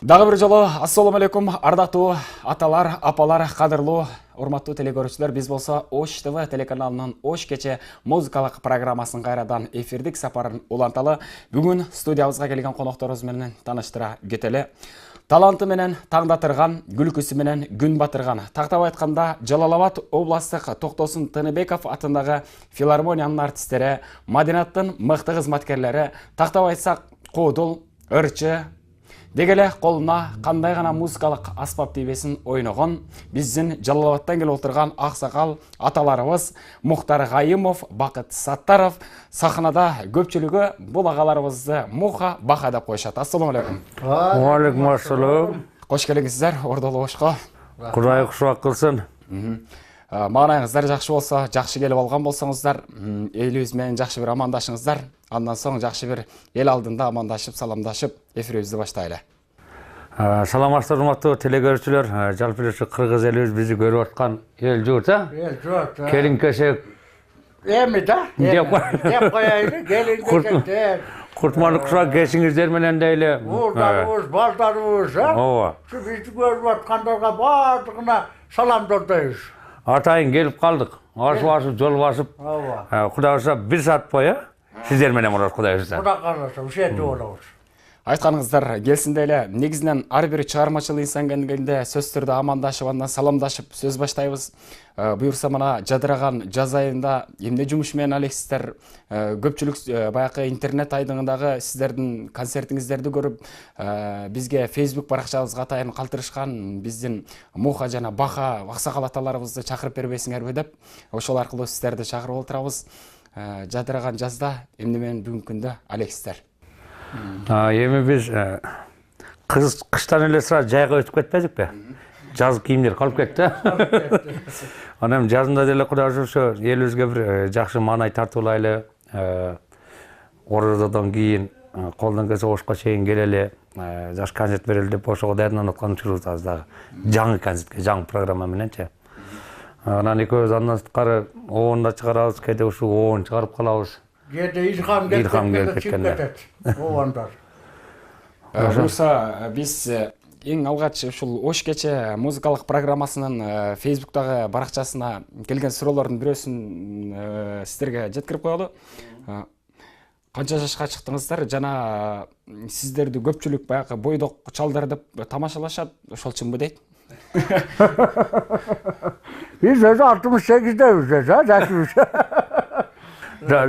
Дагы бир жолу ассаламу алейкум, ардактуу аталар, апалар, кадырлуу урматтуу телекөрүүчүлөр. Биз болсо Ош ТВ телеканалынын Ош кече музыкалык программасынын кайрадан эфирдик сапарын уланталы. Бүгүн студиябызга келген конокторубуз менен тааныштыра кетели. Таланты менен таңдатырган, күлкүсү менен күн батырган, тактап айтканда Жалал-Абад областык Токтосун Тыныбеков атындагы филармониянын артисттери, Мадинаттын мыкты кызматкерлери, тактап айтсак Куудул, Ырчы дегеле колуна кандай гана музыкалык аспап тийбесин ойногон биздин Жалал-Абадтан келип отурган аксакал аталарыбыз Мухтар Гайымов, Бакыт Саттаров сахнада көпчүлүгү бул агаларыбызды Муха Баха деп коюшат. Ассаламу алейкум. Алейкум ассалам. Кош келиңиздер, ордолу Ошко. Кудай кушак кылсын. Маанайыңыздар жакшы болсо, жакшы келип алган болсоңуздар, элибиз менен жакшы бир амандашыңыздар. Андан соң жакшы бир эл алдында амандашып, саламдашып, эфирибизди баштайлы. Саламатсыздар урматтуу телекөрүүчүлөр, жалпы эле кыргыз элибиз бизди көрүп аткан эл журт, Эл журт. Келин кесек Эми да? деп коелу, келин кесектер. Куртманды кушак кесиңиздер менен дейле. Уулдарыбыз, балдарыбыз, Ооба. Şu бизди көрүп аткандарга баардыгына салам жолдойбуз. Атайын келип калдык. Ашып, жол басып. Ооба. Кудай калса 1 саат бою сиздер менен болот, кудай калса. Кудай кааласа, ушентип болобуз. Айтканыңыздар келсин эле, негизинен ар бир чыгармачыл инсан келгенде сөз түрдө амандашып, андан саламдашып сөз баштайбыз. Буюрса мына жадыраган жаз айында эмне жумуш менен алексиздер? Көпчүлүк баягы интернет айдыңындагы сиздердин концертиңиздерди көрүп, бизге Facebook баракчабызга атайын калтырышкан, биздин Муха жана Баха аксакал аталарыбызды чакырып бербейсиңерби деп, ошол аркылуу сиздерди чакырып отурабыз. Жадыраган жазда эмне менен бүгүнкү күндө алексиздер? Эми биз кыштан эле сразу жайга өтүп кетпедикпи? Жаз кийимдер калып кетти. Анан жазында деле кудай кааласа элибизге бир жакшы маанай тартуулайлы, оразадан кийин колдон келсе Ошко чейин келели, жакшы концерт берели деп ошого даярданып аткан учурубуз дагы. Жаңы концертке, жаңы программа мененчи. Анан экөөбүз андан сырткары оон да чыгарабыз, кээде ушул оон чыгарып калабыз. Кээде илхам келип кетет. Оондар. Буюрса биз эң алгач ушул Ош кече музыкалык программасынын Facebook'тагы баракчасына келген суроолордун бирөөсүн сиздерге жеткирип коелу. Канча жашка чыктыңыздар жана сиздерди көпчүлүк баягы бойдок чалдар деп тамашалашат, ошол чынбы дейт? Биз өзү 68-дебиз, жашыбыз.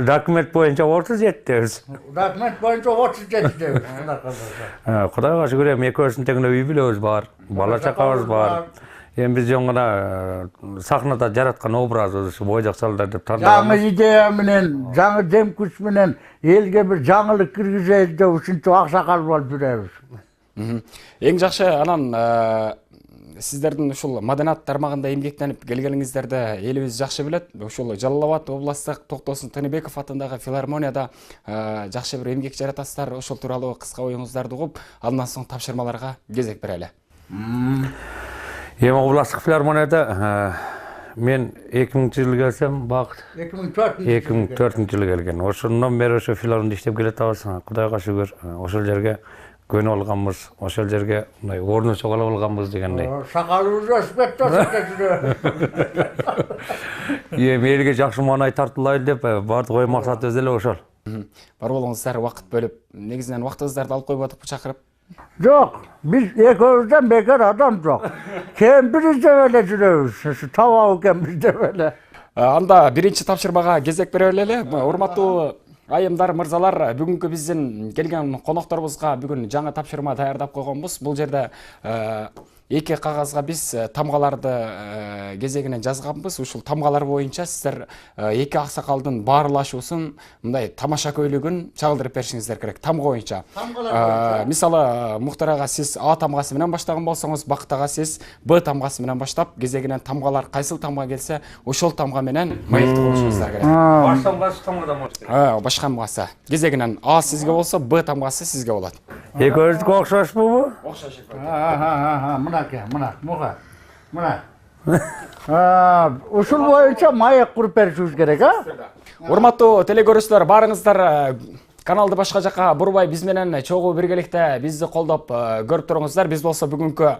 Документ боюнча 37-дебиз. Документ боюнча 37-дебиз. Кудай кааласа көрөм, экөөбүздүн тегине үй бүлөбүз бар, бала чакабыз бар. Эми биз жөн гана сахнада жараткан образыбыз ушу бойдок чалдар деп тандаган. Жаңы идея менен, жаңы дем күч менен элге бир жаңылык киргизели деп ушинтип аксакал болуп жүрөбүз. Эң жакшы анан сиздердин ушул Мадинат тармагында эмгектенип келгениңиздерди элибиз жакшы билет. Ушул Жалал-Абад областык Токтосун Тыныбеков атындагы филармонияда жакшы бир эмгек жаратасыздар. Ошол тууралуу кыска оюңуздарды угуп, андан соң тапшырмаларга кезек берели. Эми областтык филармонияда мен 2000-жылы келсем, Бакыт 2004-жылы келген. Ошондон бери ошо филармонияда иштеп келатабыз. Кудайга шүгүр, ошол жерге көнүп алганбыз, ошол жерге мындай ордун чогулуп алганбыз дегендей. Сакалыбыз өсүп кетти. Эми элге жакшы маанай тартуулайлы деп бардык ой максат өзү эле ошол. Бар болуңуздар, убакыт бөлүп, негизинен убактыңыздарды алып коюп атып чакырып. Жок, биз экөөбүздөн бекер адам жок. Кемпир издеп эле жүрөбүз. Табабы кемпир издеп эле. Анда биринчи тапшырмага кезек берели эле. Урматтуу айымдар, мырзалар, бүгүнкү биздин келген конокторубузга бүгүн жаңы тапшырма даярдап койгонбуз. Бул жерде эки кагазга биз тамгаларды кезегинен жазганбыз. Ушул тамгалар боюнча сиздер эки аксакалдын баарлашуусун, мындай тамаша көйлөгүн чагылдырып беришиңиздер керек. Тамга боюнча. Мисалы, Мухтар ага сиз А тамгасы менен баштаган болсоңуз, Бакыт ага сиз Б тамгасы менен баштап, кезегинен тамгалар кайсыл тамга келсе, ошол тамга менен маектүү болушуңуздар керек. Баш тамгасы тамгадан болот. Баш тамгасы. Кезегинен А сизге болсо, Б тамгасы сизге болот. Экөөбүздүкү окшошпубу? Окшош. Мына, Муха. Мына. Ушул боюнча маек куруп беришибиз керек, а? Урматтуу телекөрүүчүлөр, баарыңыздар каналды башка жака бурбай биз менен чогуу биргеликте бизди колдоп көрүп туруңуздар. Биз болсо бүгүнкү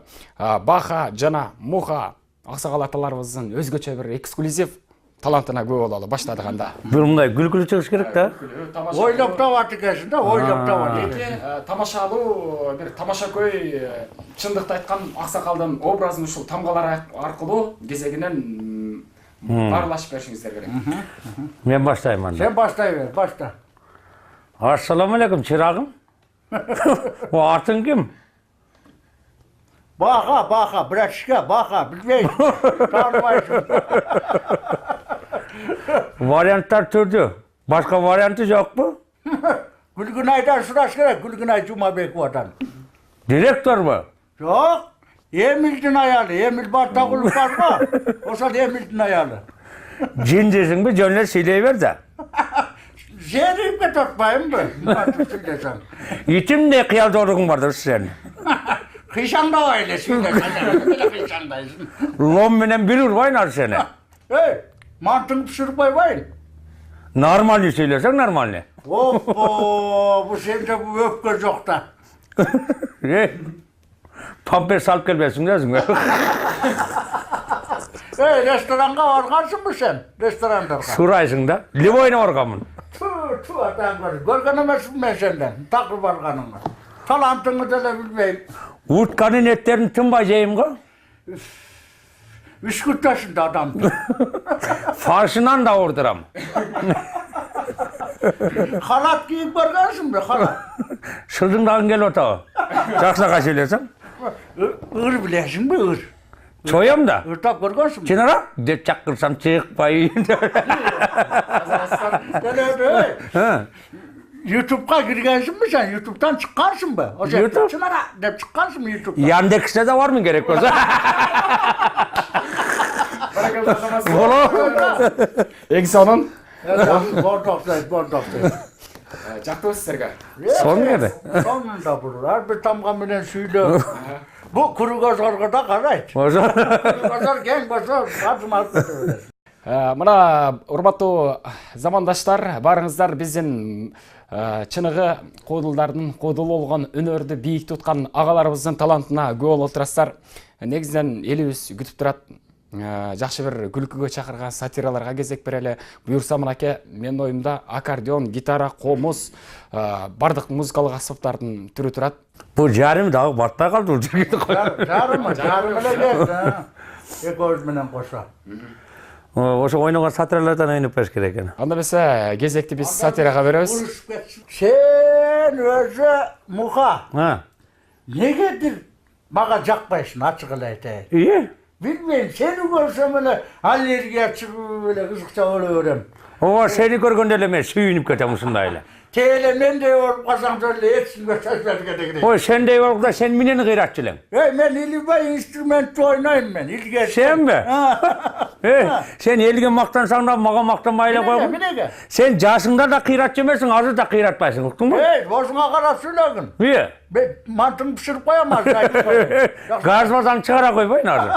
Баха жана Муха аксакал аталарыбыздын өзгөчө бир эксклюзив талантына күбө бололу баштадык анда. Бир мындай күлкүлүү чыгыш керек да. Ойлоп табат экенсиң да, ойлоп табат. Тамашалуу бир тамашакөй чындыкты айткан аксакалдын образын ушул тамгалар аркылуу кезегинен баарлашып беришиңиздер керек. Мен баштайм анда. Sen başтай ver, başta. Assalamu alaikum çırağım. O atın kim? Baka, bırakışka, baka, bilmeyin. Tanımayısın. Varyantlar türlü. Başka varyantı yok mu? Gülgünay'dan sırası gerek, Gülgünay Cumabek vatan. Direktör mü? Yok, Emil'din ayalı, Emil Bartakul var mı? Olsa Emil'din ayalı. Cin desin mi? Cönler söyleyiver de. Zerreyip de tutmayayım mı? Mantıksın desem. İçim de kıyal doğruğun vardır senin. Kışan da öyle söylesen. Böyle kışandaysın. Lom menen bilir vaynar seni. Hey, mantığını pişirip koymayın. Normalini söylersen normalini. Hoppo, bu sende bu öpke yok da. Pamper salıp gelmesin dersin. Hey, restoranga vargansın mı sen? Restoranda. Suraysın da. Livoyna orgamın. Tüh, atan görür. Görgenemezsin ben senden. Taklı varganını. Talantını da bilmeyim. Utkanın etlerini tüm bacayım ko. 3 yaşında adam. Farşından da orduram. Halat giyip vargansın mı? Halat. Sırtından gel otağı. Çaksa söylersen. Ür bilesin mi ır? Çoyam da. Irtak vargansın mı? Çınara de çakırsam çıkmayın. YouTube'a girgensin mi sen? YouTube'dan çıkarsın mı? O sen YouTube? Çınara de çıkarsın mı YouTube'dan? Yandex'te de var mı gerek olsa? Эксонун Bordoktayız. жактыбыз силерге. Son geldi. Sonunda bulur. Her bir tamga bilen söyle. Bu kuru göz orgada karayt. O zaman Kuru gözler gen gözler. Hazım artık öyle. Мына урматтуу замандаштар, барыңыздар биздин чыныгы кодулдардын кодулу болгон өнөрдү бийик туткан агаларыбыздын талантына күбө болуп отурасыздар. Негизинен элибиз күтүп турат. Жакшы бир күлкүгө чакырган сатираларга кезек берели. Буюрса мынакей менин оюмда аккордеон, гитара, комуз, бардык музыкалык аспаптардын түрү турат. bu жарым дагы батпай калды. Жарым ele geldi. Ekoz menen koşa. Ошо ойногон сатиралардан ойноп бериш керек экен. Анда бесе кезекти биз сатирага беребиз. Sen özü Muha. Ha. Negedir? Maga jakpaysın açık ele aytayın. İyi. Bilmeyim seni görsem öyle allergiya çıkıp böyle kızıkça ölürüm. O seni görgöndө эле мен сүйүнүп кетем ушундай эле. Teyle men de olup kazan öyle etsin gösterge. Ой, сендей болуп да сен менен кыйратчы элең. Hey men ilibay instrument oynayayım ben. İlgi Sen mi? Sen elге мактансаң да мага мактанбай эле койгун. Minege. Sen жашыңда да кыйратчы эмессиң, азыр да кыйратпайсың, уктуңбу? Hey boşuna kara söylegin. Ие. Ben mantığını pişirip koyamaz. Газбасаң чыгара койбойн азыр.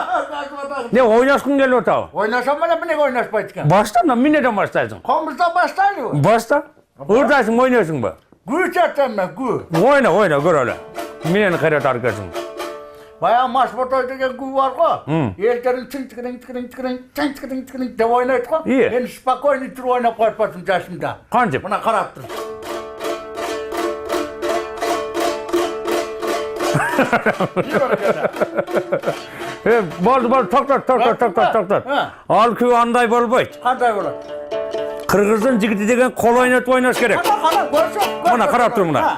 Не ойнашкың келип атабы? Oynasam bana minege oynaşmaydıkken. Башта да эмнеден баштайсың? Komuzda başlayın. Башта? Ырдайсың, ойнойсуңбу? Güç ettim ben gü. Ойна, ойна, көр эле. Менен кыйратар экенсиң. Bayağı maç motoy degen gü var ko. Ellerin tink de oynayıp ko. İyi. Ben spokojni tur oynayıp koypadım yaşımda. Кантип? Buna karaptır. Болду, токтот. Ал күйөө андай болбойт. Kanday olur. Кыргыздын жигити деген кол ойнотуп ойнош керек. Kana görsün. Mına karap tur mına.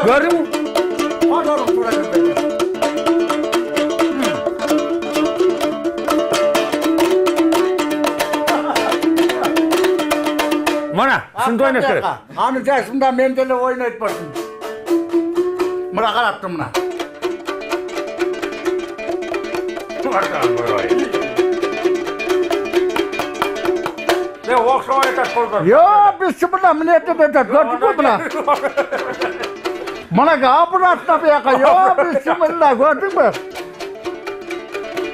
Gördün mü? Mana, şunu oynaş gerek. Anı yaşımda mendele oynayıp basın. Mına karaptım mına. Ne okşama yeter koydun. Yo biz şu buna minnet ededik. Gördük mü buna? Bana kapı atla bir yaka. Yo bismillah gördük mü?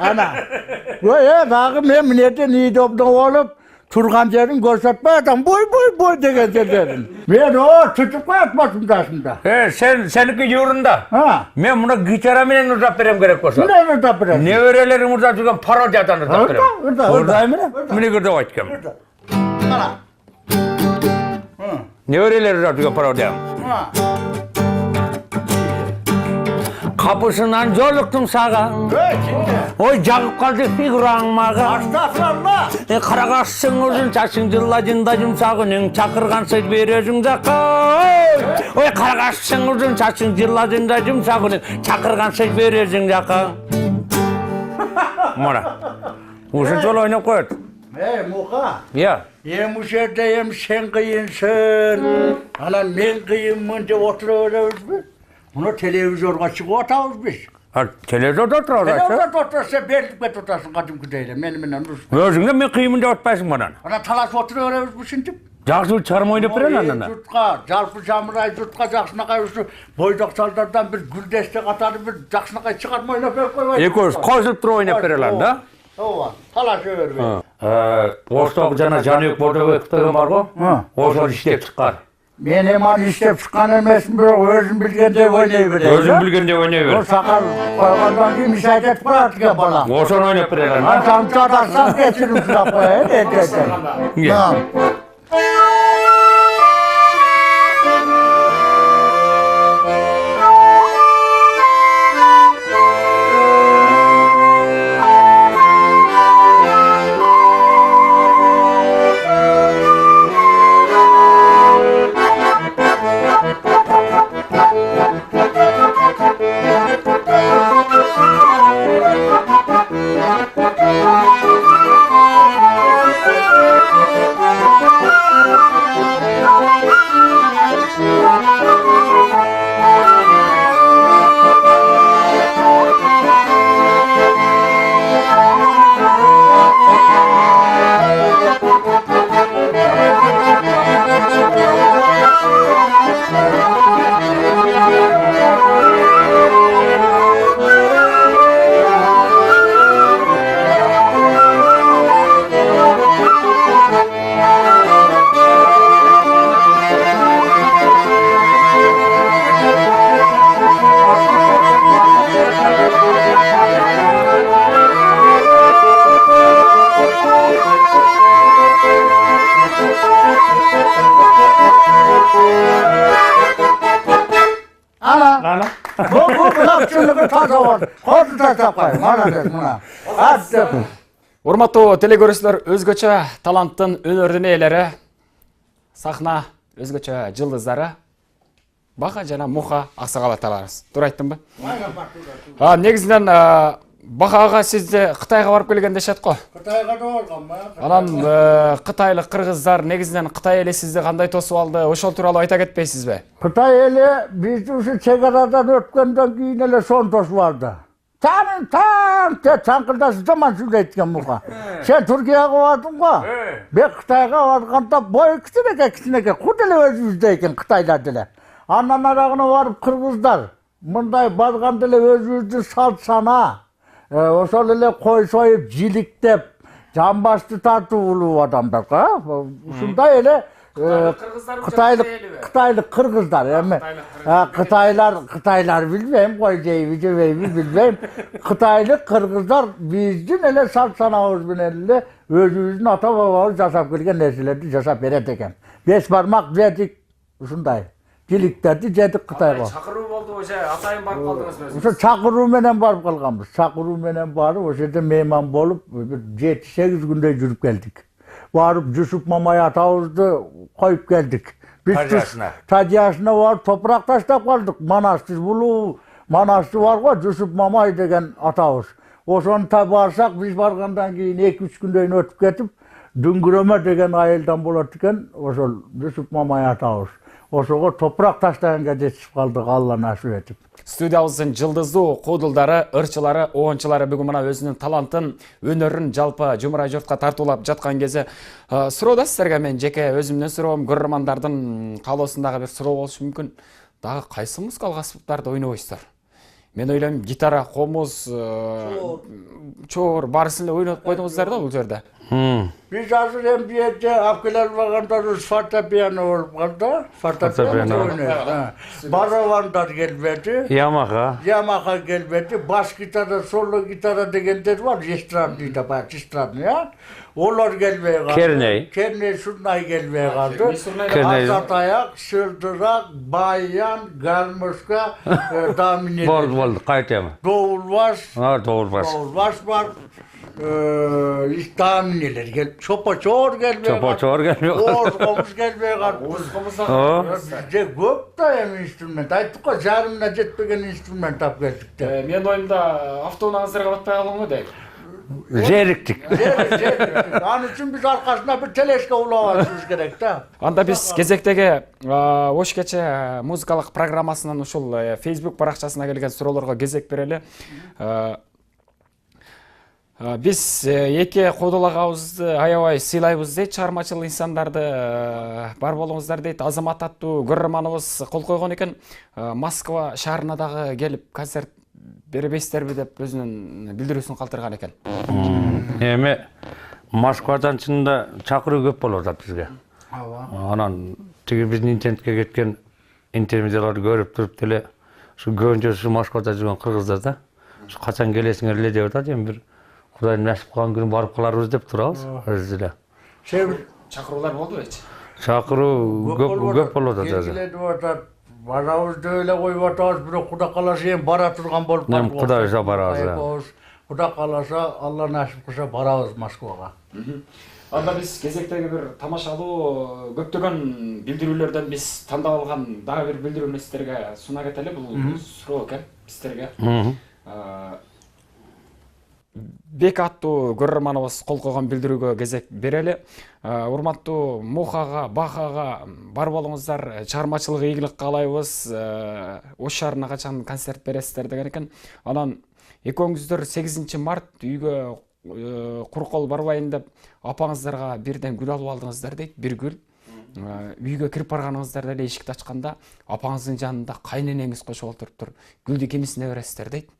Ana. Vay bağı men minete ni topda olup turgan yerin gösterpe adam boy degen dedim. Men o tutup atmasın taşımda. Seninki yurunda. Ha. Men buna gitara menen uzap berem gerek bolsa. Ne tapıran? Neverelerim uzap жүрген parodiyaдан uzap berem. Orada. Oradayım mı? Mine görde aytkem. Ana. Nevreleri radyoga parodiyam. Kapısından zorluktum sağa. Oy cagıp kaldı figurang mağa. Astagfirullah. Karagaşsın uzun çaşın cıllacında cımsağının çakırgan söz veriyorsun zaka. Oy karagaşsın uzun çaşın cıllacında cımsağının çakırgan söz veriyorsun zaka. Mana. Uşun çol oynap koyut. Muka. Ya. Yemiş erdeyim sen kıyınsın. Ana men kıyınmın de oturuyoruz biz. Bunu televizyonga çıkıp otururuz biz. Televizyonda oturuyor. Televizyonda oturursa belki tutarsın kadın küdeyle. Menimle dursun. Özünde men kıyımında ötmezsin bana. Ana talas oturuyoruz bu şimdi. Жақсы çarım oynap beren anana. Жұртқа, жалпы жамырай жұртқа жақсынақай осы бойдақ салдардан бір гүлдесте қатары бір жақсынақай шығарма ойнап беріп қоймайды. Екеуіз қосылып тұрып ойнап берелер да? Ооба, талаша бербей. Оштағы жана Жанбек Бордабек деген бар ғой? Ошол иштеп чыккан. Мен еман иштеп шыққан емеспін, бірақ өзім білгенде ойнай береді. Өзің білгенде ойнай бер. Ол сақал қойғандан кейін іс айтып барады екен балам. Ошоны ойнап берелер да? Ансамды адарсам кешірім сұрап қояйын, Урматтуу телекөрүүчүлөр, өзгөчө таланттын өнөрдүн ээлери, сахна өзгөчө жылдыздары Бака жана Муха Аксакал аталарыбыз. Туура айттымбы? Негизинен Бакага сизди Кытайга барып келген дешет го. Кытайга да барганмын. Анан кытайлык кыргыздар негизинен Кытай эли сизди кандай тосуп алды? Ошол тууралуу айта кетпейсизби? Кытай эли бизди ушу чегарадан өткөндөн кийин эле сон тосуп алды. Таң чаңкылдасып жаман сүйлөйт экен Муха. Сен Түркияга бардың го? Мен Кытайга барганда бой кичинекей, куд эле өзүбүздөй экен Кытайлар деле. Андан арагына барып кыргыздар мындай барганда эле өзүбүздүн салт сана, ошол эле кой союп, жиликтеп, жамбашты тартып улуу адамдар го. Ушундай эле Кытайлык кыргыздар эми Кытайлар билбейм, кой жейби жебейби билбейм. Кытайлык кыргыздар биздин эле салт санабыз менен эле өзүбүздүн ата бабабыз жашап келген нерселерди жашап берет экен. Беш бармак жедик, ушундай жиликтерди жедик Кытайга. Чакыруу болду же, атайын барып калдыңызбы өзүңүз? Ошо чакыруу менен барып калганбыз. Чакыруу менен барып, ошол жерде мейман болуп, 7-8 күндөй жүрүп келдик. Барып Жусуп Мамай атабызды коюп келдик. Биз Тадияшына барып топурак таштап калдык. Манасты булуу, Манасты бар го, Жусуп Мамай деген атабыз. Ошону барсак, биз баргандан кийин 2-3 күндөн өтүп кетип, Дүңгүрөмө деген айылдан болот экен, ошол Жусуп Мамай атабыз. Ошого топурак таштаганга жетип калдык, Алла насип этип. Студиябыздын жылдыздуу куудулдары, ырчылары, оончулары бүгүн мына өзүнүн талантын, өнөрүн жалпы жумурай журтка тартуулап жаткан кезде суроо сиздерге мен жеке өзүмдүн суроом, көрөрмандардын каалоосундагы бир суроо болушу мүмкүн. Дагы кайсы музыкалык аспаптарды ойнобойсуздар? Мен ойлойм, гитара, комуз, чоор баарысын эле ойноп койдуңуздар да бул жерде. Biz hazır emniyette apkeler bakanda fortepiano olup kaldı. Fortepiano oynuyor. Baravanlar gelmedi. Yamaha gelmedi. Bas gitara, solo gitara degenler var. Jestranlıydı bak, jestranlı ya. Onlar gelmeye kaldı. Kerney Surnay gelmeye kaldı. Azat Ayak, Sıldırak, Bayan, Galmışka, Damine. Bol, kayıtı mı? Doğulbaş. Doğulbaş. Doğulbaş var. Tahminler gel. Çopaçor gelmeye kaldı. Çopaçor gelmeye kaldı. Oğuz gelmeye kaldı. Bizde köp da hem instrument. Aytık o jarımına jetpegen instrument tap geldik de. Мен ойымда автоны азырға батпай қалың ғой дейік. Jeriktik. Onun için biz arkasına bir teleşke ulaşmamız gerek de. Анда биз кезектеги ош кече музыкалык программасынан ушул Facebook баракчасына келген суроолорго кезек берели. Биз эки кодолагабызды аябай сыйлайбыз дейт, чыгармачыл инсандарды бар болуңуздар дейт. Азамат аттуу көрөрманыбыз кол койгон экен. Москва шаарына дагы келип концерт беребейсиздерби деп өзүнүн билдирүүсүн калтырган экен. Эми Москвадан чынында чакыруу көп болуп атат бизге. Анан тиги биздин интернетке кеткен интервьюларды көрүп туруп деле ушу көбүнчөсү Москвада жүргөн кыргыздар да. Ушу качан келесиңер эле деп атат. Эми бир Кудайдын насип кылган күнү барып каларбыз деп турабыз. Өзү эле. Чакыруулар болду бечи? Чакыруу көп болуп атат. Барабызды эле коюп атабыз, бирок Кудай кааласа эми бара турган болуп калды. Кудай өзү барабыз. Кудай кааласа, Алла насип кылса барабыз Москвага. Анда биз кезектеги бир тамашалуу көптөгөн билдирүүлөрдөн биз тандап алган дагы бир билдирүүнү сиздерге суна кетели. Бул суроо экен сиздерге. Бек аттуу көрөрманыбыз кол койгон билдирүүгө кезек берели. Урматтуу Мухага, Бахага бар болуңуздар, чыгармачылык ийгилик каалайбыз. Ош шаарына качан концерт бересиздер деген экен. Анан экөөңүздөр 8 март үйгө кур кол барбайын деп апаңыздарга бирден гүл алып алдыңыздар дейт, бир гүл. Үйгө кирип барганыңыздарда эле эшикти ачканда апаңыздын жанында кайненеңиз кошуп отуруптур. Гүлдү кимисине бересиздер дейт.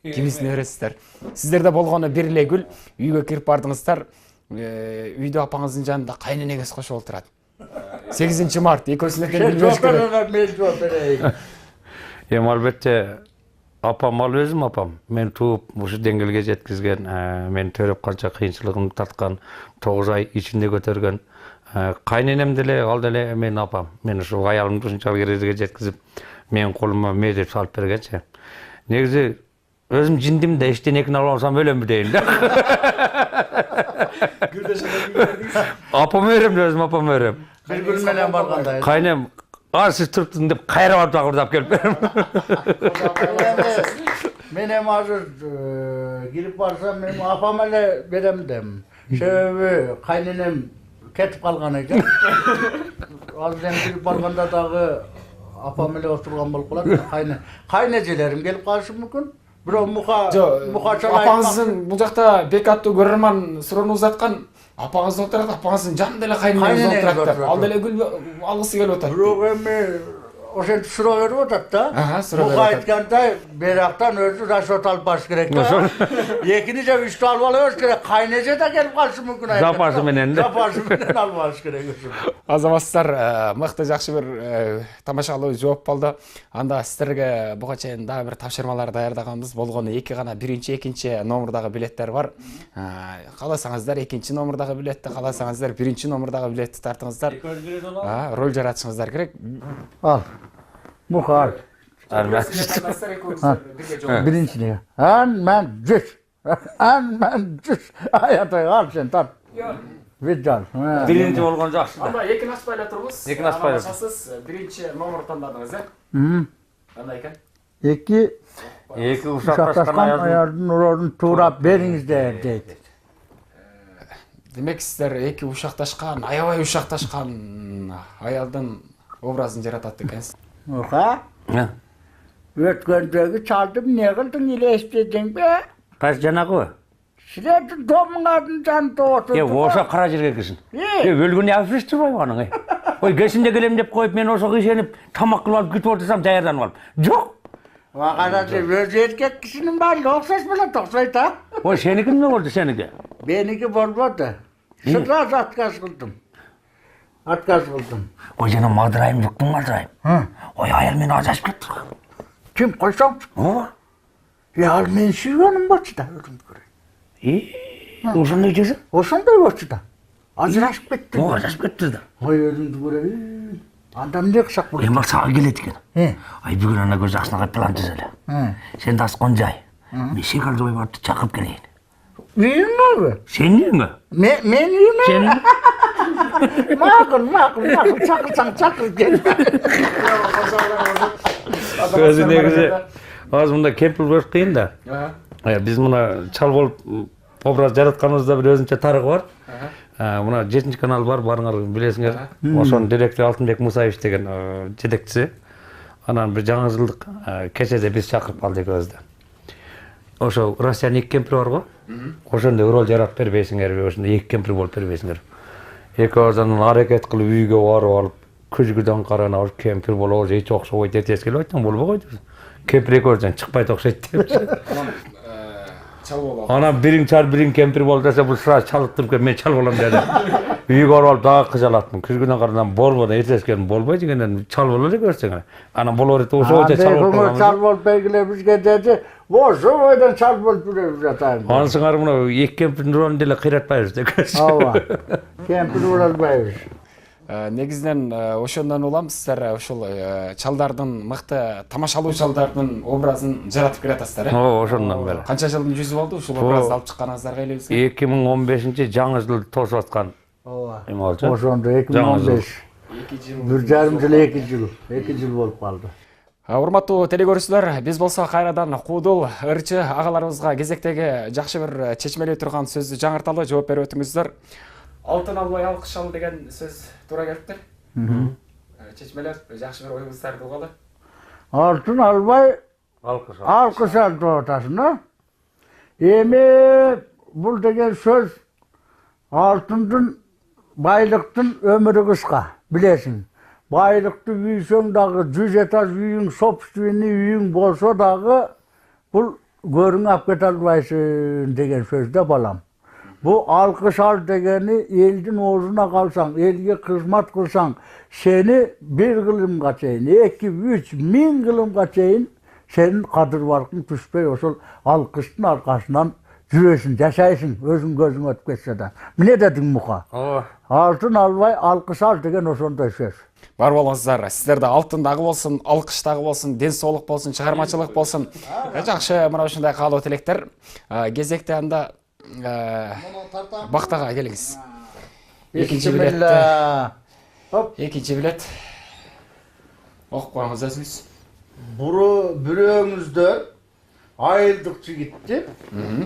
Кимисине бересиздер. Сиздерде болгону бир эле гүл, үйгө кирип бардыңыздар, үйдө апаңыздын жанында кайненеңиз кошуп отурат. 8 март экөөсүнө тең билбеш керек. Эми албетте апам ал өзүм апам. Мен тууп ушу деңгээлге жеткизген, мен төрөп канча кыйынчылыгын тарткан, 9 ай ичинде көтөргөн кайненем деле, ал деле менин апам. Мен ушу аялымды ушунчалык эрежеге жеткизип, менин колума мээдеп салып бергенчи. Негизи өзүм жиндим да эчтенекин алып алсам өлөмбү дейин да. Апам өрөм, өзүм апам өрөм. Bir gül menен барганда. Кайнем сиз туруптун деп кайра барып урдап келип берем. Мен эми азыр кирип барсам, мен апам эле берем дем. Себеби кайненем кетип калган экен. Азыр эми кирип барганда дагы апам эле отурган болуп калат. Кайнежелерим келип калышы мүмкүн. Бирок муха чалайт. Апаңыздын бул жакта Бек аттуу көрөрман суроону узаткан. Апаңыз отурат, апаңыздын жанында эле кайненеңиз отурат. Ал деле гүл алгысы келип атат. Бирок эми ошентип суроо берип атат да. Муха айткандай, берактан өзү расчет алып барыш керек да. Экини же үчтү алып алабыз керек. Кайнеже да келип калышы мүмкүн. Запасы менен да. Запасы менен алып алыш керек. Азаматтар, мыкты жакшы бир тамашалуу жооп болду. Анда сиздерге буга чейин дагы бир тапшырмалар даярдаганбыз. Болгону 2 гана биринчи, экинчи номурдагы билеттер бар. Кааласаңыздар экинчи номурдагы билетти, кааласаңыздар биринчи номурдагы билетти тартыңыздар. Роль жаратышыңыздар керек. Al. Muhar. Birinci men cüs. Men cüs. Hayatı al sen tat. Vicdan. Birinci болгон жакшы. Анда экини ачпай эле турбуз. Экини ачпай эле. Сиз биринчи номер тандадыңыз, Кандай экен? Эки ушакташкан аялдын уродун туурап бериңиз дейт. Демек сиздер эки ушакташкан, аябай ушакташкан аялдын образын жаратат экенсиз. Oha. Өткөндөгү чалдым, не кылдың эле эстедиң бе? Кайсы жанагыбы? Силердин домуңардын жанында отурдук. Ошо кара жерге кирсин. Өлгөн яфиш турбайбы аның? Ой, кешинде келем деп коюп, мен ошого ишенип, тамак кылып алып күтүп отурсам, даярданып алып. Жок. Вакараты өз эркек кишинин баары окшош болот, окшойт а? Ой, сеники эмне болду сеники? Beniki bolmadı. Sırraz отказ kıldım. Отказ kıldım. Ой, жана мадырайым жуктуң мадырайым. Ой, аял мени ажырашып кетти. Kim koysam? Ооба. Ya men suyganim bolsa da özüm göreyim. Ошондой жесең? Osonday bolsa da. Ajırashıp ketdi. Ооба, ажырашып кетти да. Oy özümdü göreyim. Adam ne kısak bu? Бак сага келет экен. He. Ай, бүгүн ана көз аксынага план түзөлө. Сен да аскон жай. Мен шекардыбай барып чакырып келейин. Uyuyun mu? Сен үйүңө? Men uyuyum. Сен Makul. Çakır gel. өзү негизи азыр мында кемпир болуш кыйын да. Биз мына чал болуп образ жаратканыбызда бир өзүнчө тарыгы бар. Мына 7 канал бар, барыңар билесиңер. Ошонун директору Алтынбек Мусаевич деген жетекчиси. Анан бир жаңы жылдык кечеде биз чакырып калдык өзү. Ошо Россиянын 2 кемпири бар го. Ошондой роль жаратып бербейсиңерби, ошондой 2 кемпир болуп бербейсиңер. Экөөбүз анан аракет кылып үйгө барып алып, күзгүдөн каранып кемпир болобуз, эч окшобойт, этес келип айтсаң болбой койду. Кемпир экөөбүздөн чыкпайт окшойт деп. Анан бириң чал, бириң кемпир болду десе, бул сразу чалып туруп келип мен чал болом деди. Үйгө барып алып дагы кыжалаттым. Күзгүдөн каранам болбоду, эртеси келип болбой дегенден чал боло элек көрсөң. Анан боло берет, ошончо чал болуп. Чал болуп белгилеп бизге деди. Ошо бойдон чал болуп жүрөбүз атайын. Анысыңар мына 2 кемпирдин ролун деле кыйратпайбыз деп. Ооба. Кемпир боло албайбыз. Негизинен ошондон улам сиздер ушул чалдардын мыкты тамашалуу чалдардын образын жаратып келатасыздар, э? Ооба, ошондон бери. Канча жылдын жүзү болду ушул образды алып чыкканыңыздарга элебизге? 2015 жаңы жылды тосуп аткан. Ооба. Эмалчы. Ошондо 2015. 2 жыл. 1,5 жыл, 2 жыл болуп калды. Урматтуу телекөрүүчүлөр, биз болсо кайрадан куудул ырчы агаларыбызга кезектеги жакшы бир чечмелей турган сөздү жаңырталы жооп берип өтүңүздөр. Алтын албай алкыш ал деген сөз туура келиптир. Чечмелеп жакшы бир оюңуздарды угалы. Алтын албай алкыш ал деп атасың, да? Эми бул деген сөз алтындын, байлыктын өмүрү кыска, билесиң. Байлыкты үйсөң дагы 100 этаж үйүң, собственный үйүң болсо дагы бул көрүң алып кете албайсың деген сөздө балам. Бу алкыш ал дегени элдин оозуна калсаң, элге кызмат кылсаң, сени 1 кылымга чейин, 2-3 миң кылымга чейин сенин кадыр баркың түшпөй, ошол алкыштын аркасынан жүрөсүң, жашайсың, өзүң көзүң өтүп кетсе да. Эмне дедиң Мука? Ооба. Алтын албай алкыш ал деген ошондой сөз. Бар болуңуздар, сиздерде алтын дагы болсун, алкыш дагы болсун, ден соолук болсун, чыгармачылык болсун. Жакшы мына ушундай каалоо тилектер. Кезекте анда бактага келиңиз. Экинчи билет. Окуп коюңуз өзүңүз. Бирөөңүздөр айылдык жигитти,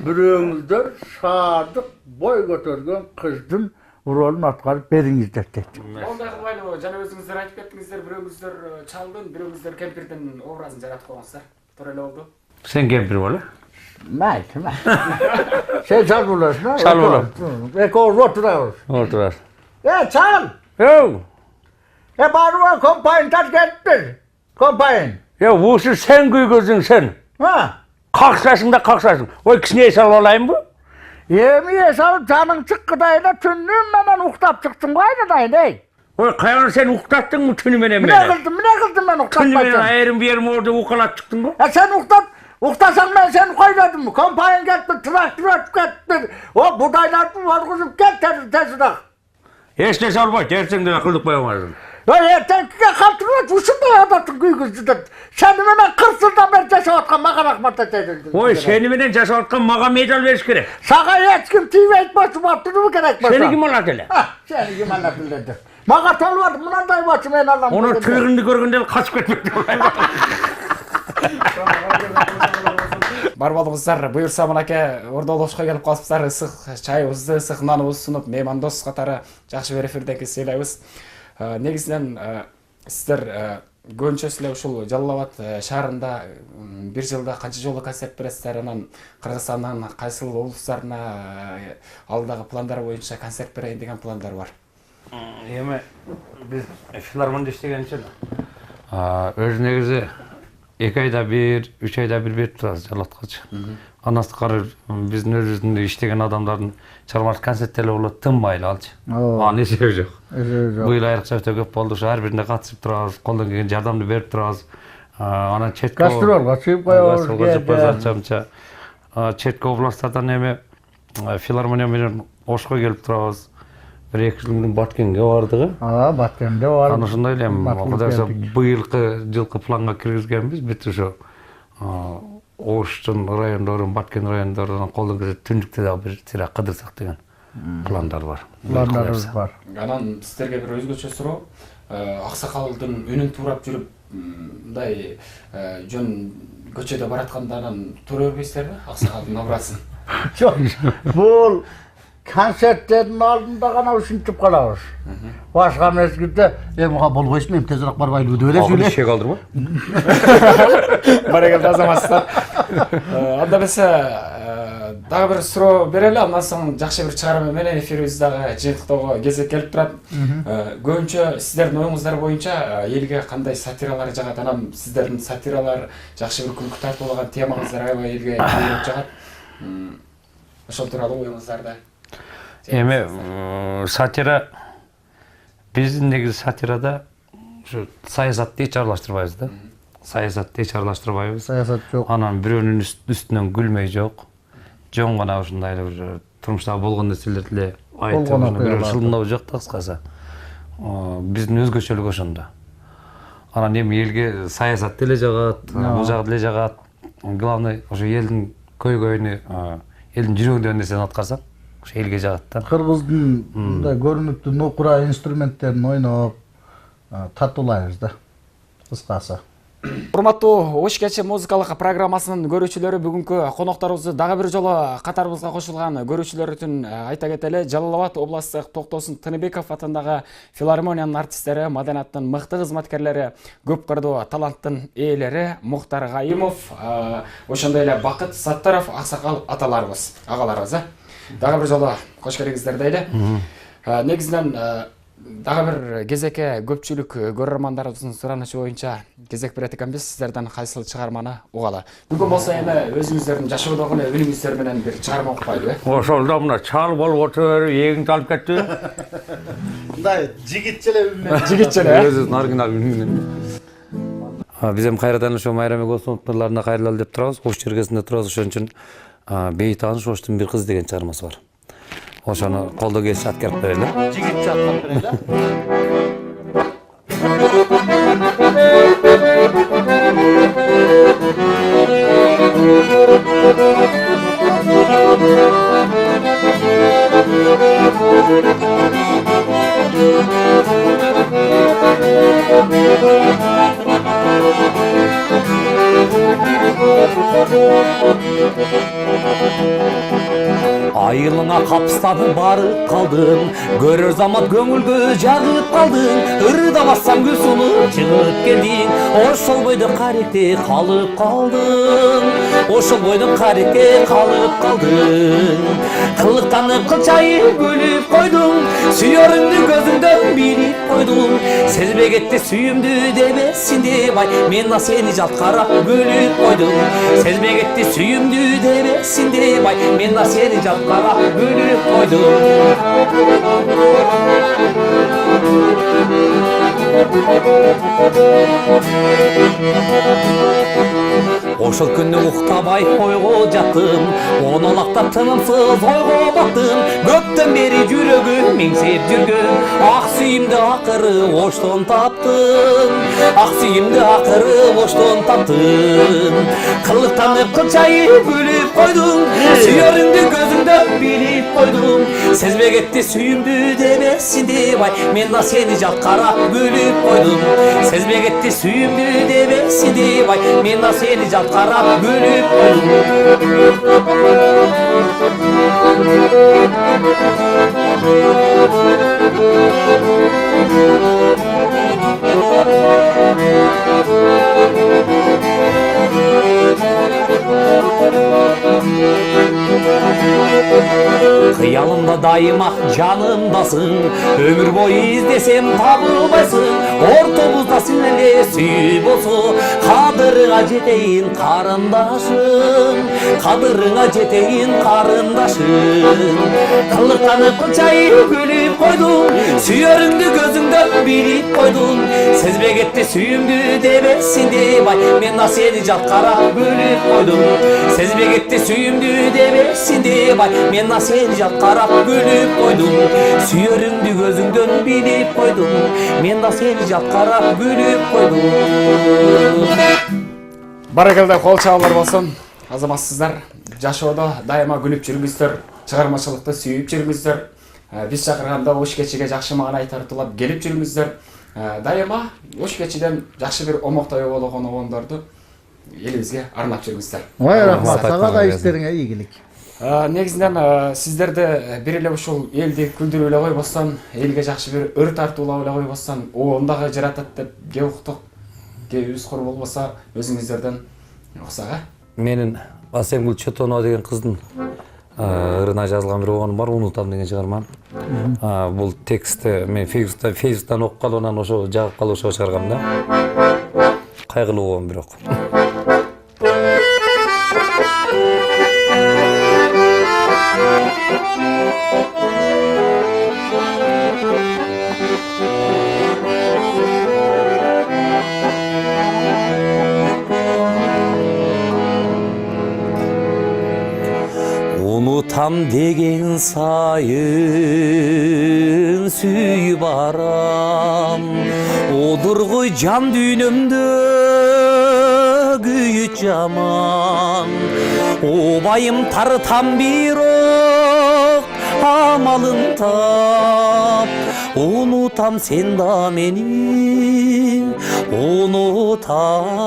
бирөөңүздөр шаардык бой көтөргөн кыздын ролун аткарып бериңиздер дейт. Ондай кылбайлы, жана өзүңүздөр айтып кеттиңиздер, бирөөңүздөр чалдын, бирөөңүздөр кемпирдин образын жаратып койгонсуздар. Туура эле болду. Сен кемпир бол, Майт. Сен чал болосуң, Чал болом. Экөөбүз отурабыз. Отурар. Чал! Йоу! Баруга компайын келиптир. Компайын. Ушу сен күйгөзүң сен. Каксасың. Ой, кичине эс алып алайынбы? Эми эс алып жаның чыккыдайда түнүм менен уктап чыктың го айнадайын, эй. Ой, каян сен уктаттыңбы түнү менен Эмне кылдым мен уктатпайсың? Түнү менен айрым берим орду укалап чыктың го? Сен уктасаң мен сени койдодум. Компайын кетти, трактор өтүп кетти. О, будайларды оргузуп кет тезирээк. Эч нерсе албайт, эртең деле кылдык коюңар. Эртеңкиге калтырып ушундай адаттын күйгүздү. Сени менен 40 жылдан бери жашап аткан мага рахмат айтайын. Ой, сени менен жашап аткан мага медаль бериш керек. Сага эч ким тийбейт болсо баптыруу керек болсо. Сени ким алат эле? Сени ким алат эле? Мага толбоду, мындай болчу мен алам. Ону тыгынды көргөндө эле качып кетмек болот. Бар болуңуздар, буюрса мынакей ордолошко келип калыпсыздар, ысык чайыбызды, ысык наныбызды сунуп, меймандос катары жакшы бир эфирдеги сүйлөйбүз. Негизинен сиздер көбүнчөсү эле ушул Жалал Абад шаарында бир жылда канча жолу концерт бересиздер, анан Кыргызстандын кайсыл облустарына алдагы пландар боюнча концерт берейин деген пландар бар? Эми биз филармонда иштегенче өзү негизи 2 айда бир, 3 айда бир берип турабыз Жалаткачы. анастыкары биздин өзүбүздүн иштеген адамдардын чыгармалык концерттери болот, тынбайлы алчы. Анын эсеби жок. Быйыл айрыкча өтө көп болду, ар бирине катышып турабыз, колдон келген жардамды берип турабыз. Анан четке гастролго чыгып коебуз. Четке областтардан эме филармония менен Ошко келип турабыз. 1-2 жыл мурун Баткенге бардык. Баткенге бардык. Анан ошондой эле кудайса быйылкы жылкы планга киргизгенбиз. Бүт ошо Оштун райондорун, Баткен райондорунан колдон келет түндүктө дагы бир сыйра кыдырсак деген пландар бар. Пландарыбыз бар. Анан сиздерге бир өзгөчө суроо. Аксакалдын үнүн туурап жүрүп, мындай жөн көчөдө баратканда анан тура бербейсиздерби? Аксакалдын образын. Жок. Бул концерттердин алдында гана ушинтип калабыз. Башка мезгилде мага болбойсун, эми тезирээк барбайлыбы деп эле сүйлөйт. Ишек алдырма. Баракалды азаматсыздар. Анда эмесе дагы бир суроо берели, андан соң жакшы бир чыгарма менен эфирибизди дагы жыйынтыктоого кезек келип турат. Көбүнчө сиздердин оюңуздар боюнча элге кандай сатиралар жагат? Анан сиздердин сатиралар жакшы бир күлкү тартуулаган темаңыздар аябай элге келип жагат. Ошол тууралуу оюңуздарды. Эми сатира биздин негизи сатирада ушу саясатты эч аралаштырбайбыз да. Саясатты эч аралаштырбайбыз. Саясат жок. Анан бирөөнүн үстүнөн күлмөй жок. Жон гана ушундай бир турмушта болгон нерселерди эле айтып, бирөө шылмоо жок да кыскасы. Биздин өзгөчөлүгү ошондо. Анан эми элге саясат деле жагат, бул жагы деле жагат. Главный ошо элдин көйгөйүнү, элдин жүрөгүндөгү нерсени аткарсак, ошо элге жагат да. Кыргыздын мындай көрүнүктүү нокура инструменттерин ойноп татуулайбыз да. Кыскасы. Урматтуу Ош кечи музыкалык программасынын көрүүчүлөрү, бүгүнкү конокторубузду дагы бир жолу катарыбызга кошулган көрүүчүлөр үчүн айта кетели. Жалал Абад областык Токтосун Тыныбеков атындагы филармониянын артисттери, маданияттын мыкты кызматкерлери, көп кырдуу таланттын ээлери Мухтар Кайымов, ошондой эле Бакыт Саттаров аксакал аталарыбыз, агаларыбыз. Дагы бир жолу кош келиңиздер дейли. Негизинен дагы бир кезекке көпчүлүк көрөрмандарыбыздын суранычы боюнча кезек берет экенбиз, сиздерден кайсыл чыгарманы угалы? Бүгүн болсо эми өзүңүздөрдүн жашоодогу үнүңүздөр менен бир чыгарма окуп кайлыбы? Ошолдо мына чал болуп отуруп эгиңди алып кетти. Мындай жигитчеле үнү. Жигитчеле. Өзүнүн оригинал үнүнөн. Биз эми кайрадан ошо Майра Мегосоновдун ырларына кайрылалы деп турабыз. Ош чергесинде турабыз, ошон үчүн Бейтаныш Оштун бир кыз деген чыгармасы бар. Ошону колдо келиши аткарып берели. Жигитче аткарып берели. Айылыңа капыстадың, барып калдың, көрөр замат көңүлгө жагып калдың, ырдабассам күз сунуп чыгып келдиң, ошол бойдо каректе калып калдың, ошол бойдо каректе калып калдың, кылыктанып кылчайып күлүп койдуң, сүйөрүңдү көзүңдөн билип койдуң, сезбей кетти сүйүмдү дебесин деп ай, мен да сени жалт карап күлүп койдум, сезбей кетти сүйүмдү дебесин деп ай, мен да сени жалт карап күлүп койдум. Ошол күнү уктабай ойго жаттым, онолактап тынымсыз ойго баттым, көптөн бери жүрөгүм меңсеп жүргөн, ак сүйүмдү акыры Оштон таптым, ак сүйүмдү акыры Оштон таптым, кылыктанып кылчайып күлүп койдум, сүйөрүңдү көзүңдөн билип койдум, сезбей кетти сүйүмдү дебесин деп ай, мен да сени жалт карап күлүп койдум, сезбей кетти сүйүмдү дебесин деп ай, мен да сени жалт карап күлүп Кыялымда дайыма жанымдасың, өмүр бою издесем табылбайсың, ортобузда сен эле сүйүү болсо, кадыр қадырыңа жетейін қарындашым, қадырыңа жетейін қарындашым. Қылықтанып қылшайып күліп қойдым, сүйеріңді көзіңді билеп қойдым. Сезбей кетті сүйімді демесін деп ай, мен сені жалт қарап күліп қойдым. Сезбей кетті сүйімді демесін деп ай, мен сені жалт қарап күліп қойдым. Сүйеріңді көзіңден билеп қойдым, мен сені жалт қарап күліп қойдым. Баракалда қол чабуулар болсын. Азаматсыздар, жашоодо дайыма күлүп жүрүңүздөр, чыгармачылыкты сүйүп жүрүңүздөр. Биз чакырганда ош кечиге жакшы маанай тартуулап келип жүрүңүздөр. Дайыма ош кечиден жакшы бир омоктой болгон обондорду элибизге арнап жүрүңүздөр. Ой, рахмат. Сага да иштериңе ийгилик. Негизинен сиздерди бир эле ушул элди күлдүрүп эле койбостон, элге жакшы бир өр тартуулап эле койбостон, ондагы жаратат деп кээ уктук, кээбиз кур болбосо өзүңүздөрдөн уксак. Менин Асемгүл Чотонова деген кыздын ырына жазылган бир огонум бар, унутам деген чыгармам. Бул текстти мен Фейсбуктан окуп калып, анан ошо жагып калып ошо чыгаргам да. Кайгылуу огон бирок. Unutам деген сайын сүйіп барам, одыргой жан дүйнөмдө күйүт жаман. Обайым тартам бирок амалын тап, унутам сен да мени унутанам.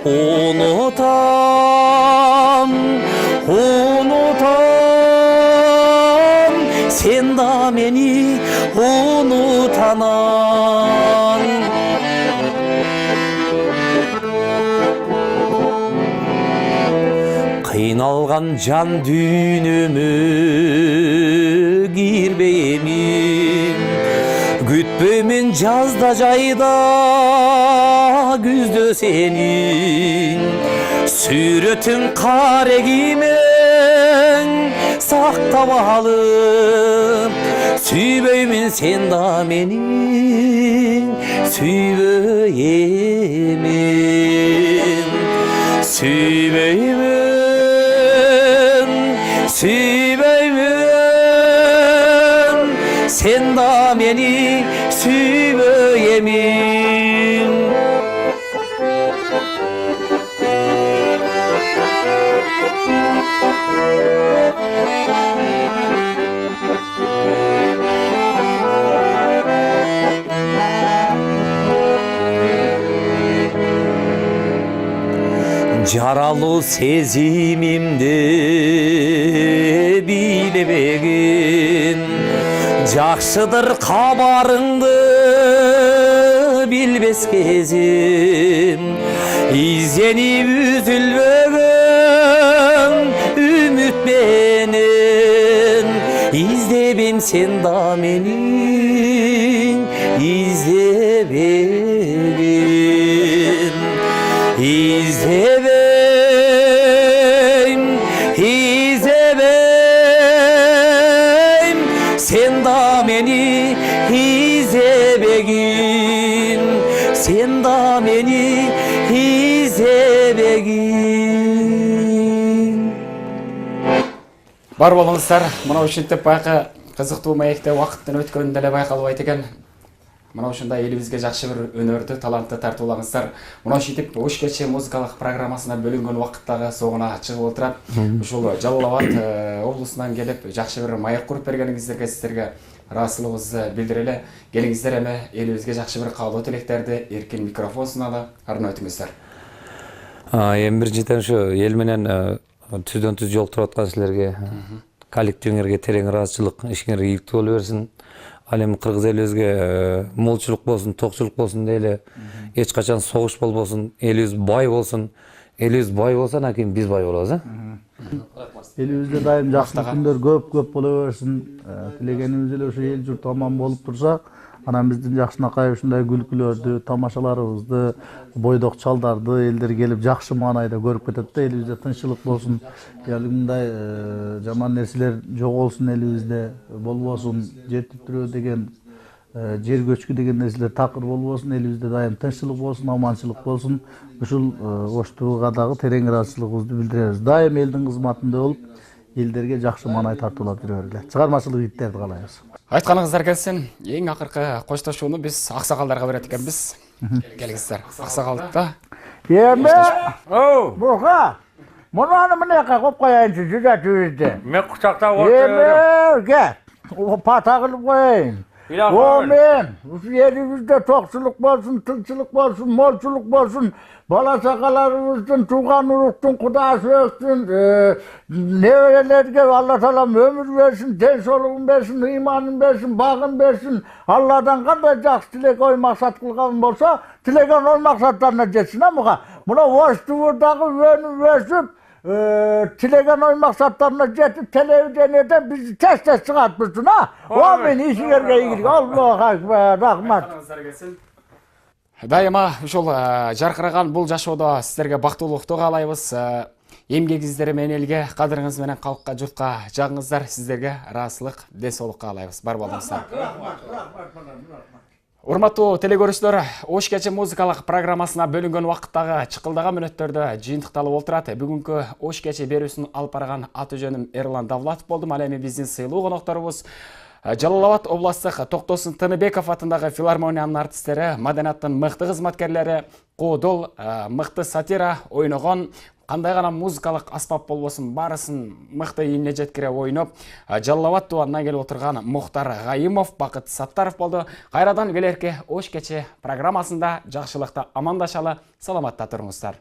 Унутам, сен да мени унутанам. Кыйналган жан дүйнөмө кирбеймин, күтпөймүн жазда жайда күздө сенин. Сүрөтүн карегимен сактап алып, сүйбөймүн сен да мени сүйбөймүн. Сүйбөймүн, сүйбөймүн, сен да мени сүйбөймүн. Жаралуу сезимимди билебегин, жакшыдыр кабарыңды билбес кезим. Изденип үзүлбөгөн үмүт менен, издебейм сен да мени издебегин. İzlebeyim, izlebeyim, sen da beni izlebegin, sen da beni izlebegin. Бар болуңуздар, мына ушинтип баягы кызыктуу маекте убакыттын өткөнүн деле байкалбайт экен. Мына ушундай элибизге жакшы бир өнөрдү, талантты тартуулаңыздар. Мына ушинтип ош кечи музыкалык программасына бөлүнгөн убакыттагы согуна чыгып отурат. Ушул Жалал Абад облусунан келип жакшы бир маек куруп бергениңиздерге сиздерге ыраазычылыгыбызды билдиреле. Келиңиздер эми элибизге жакшы бир каалоо тилектерди эркин микрофон суналы арнап өтүңүздөр. Эми биринчиден ушу эл менен түздөн түз жолуктуруп аткан силерге, коллективиңерге терең ыраазычылык, ишиңер ийгиликтүү боло берсин. Ал эми кыргыз элибизге молчулук болсун, токчулук болсун дейле, эч качан согуш болбосун, элибиз бай болсун. Элибиз бай болсо, анан кийин биз бай болобуз, Элибизде дайым жакшы күндөр көп боло берсин. Тилегенибиз эле ушу эл журт аман болуп турса, Анан биздин жакшынакай ушундай күлкүлөрдү, тамашаларыбызды, бойдок чалдарды элдер келип жакшы маанайда көрүп кетет да, элибизде тынччылык болсун, мындай жаман нерселер жоголсун элибизде, болбосун, жетиптирөө деген, жер көчкү деген нерселер такыр болбосун, элибизде дайым тынччылык болсун, аманчылык болсун. Ушул Ош ТВга дагы терең ыраазычылыгыбызды билдиребиз. Дайым элдин кызматында болуп, элдерге жакшы маанай тартуулап жүрө бергиле. Чыгармачылык иттерди каалайбыз. Айтканыңыздар келсин, эң акыркы коштошууну биз аксакалдарга берет экенбиз. Келиңиздер, аксакалдыкта. Эме, буга, мунаны мынакай коюп коеюнчу жүзөтүбүздү. Мен кучактап отурдум. Эме, пата кылып коеюн. Мен, ушу элибизде токчулук болсун, тынччылык болсун, молчулук болсун, бала чакаларыбыздын, тууган уруктун кудаасы өссүн, неберелерге Алла Таалам өмүр берсин, ден соолугун берсин, ыйманын берсин, багын берсин. Алладан кандай жакшы тилек ой максат кылган болсо, тилеген ой максаттарына жетсин муга. Мына Ош ТВдагы өнүп өсүп, тилеген ой максаттарына жетип, телевидениеден бизди тез чыгартпырсın ha. Амин, ишиңерге ийгилик. Аллаху акбар, рахмат. Дайыма ушул жаркыраган бул жашоодо сиздерге бактылуулукту каалайбыз. Эмгегиңиздер менен элге, кадырыңыз менен калкка, журтка жагыңыздар. Сиздерге ыраазычылык, ден соолук каалайбыз. Бар болуңуздар. Урматтуу телекөрүүчүлөр, Ош кече музыкалык программасына бөлүнгөн вакыттагы чыкылдаган мүнөттөрдө жыйынтыкталып отурат. Бүгүнкү Ош кече берүүсүн алып барган аты-жөнүм Эрлан Давлатов болдум. Ал эми биздин сыйлуу конокторубуз Жалал Абад областык Токтосун Тыныбеков атындагы филармониянын артисттери, маданияттын мыкты кызматкерлери, Кодол, мыкты сатира ойногон, кандай гана музыкалык аспап болбосун баарысын мыкты ийине жеткире ойноп, Жалал Абад тубанынан келип отурган Мухтар Гайымов, Бакыт Саттаров болду. Кайрадан келерки Ош кече программасында жакшылыкта амандашалы, саламатта туруңуздар.